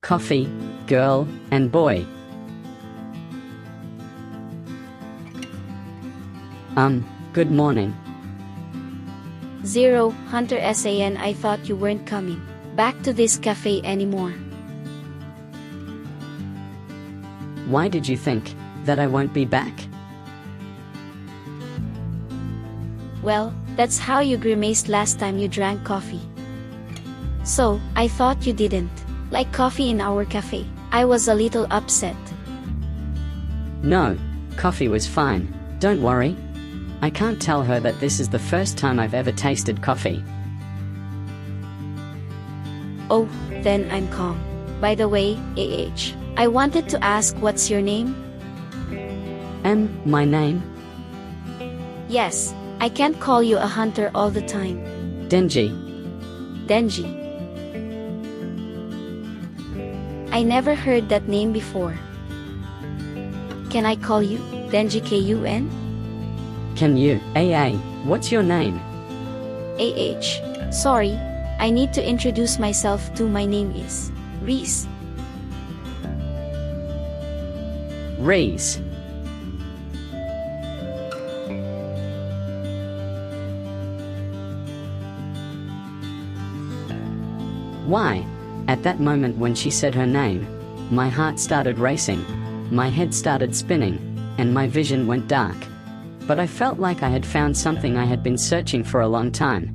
coffee, girl, and boy. Good morning. Zero, Hunter San. I thought you weren't coming back to this cafe anymore. Why did you think that I won't be back? Well, that's how you grimaced last time you drank coffee. So, I thought you didn't like coffee in our cafe. I was a little upset. No, coffee was fine, don't worry. I can't tell her that this is the first time I've ever tasted coffee. Oh, then I'm calm. By the way, I wanted to ask, what's your name? My name? Yes, I can't call you a hunter all the time. Denji. Denji. I never heard that name before. Can I call you Denji Kun? Can you? What's your name? Sorry, I need to introduce myself too. My name is Reze. Reze. Why? At that moment when she said her name, my heart started racing, my head started spinning, and my vision went dark. But I felt like I had found something I had been searching for a long time.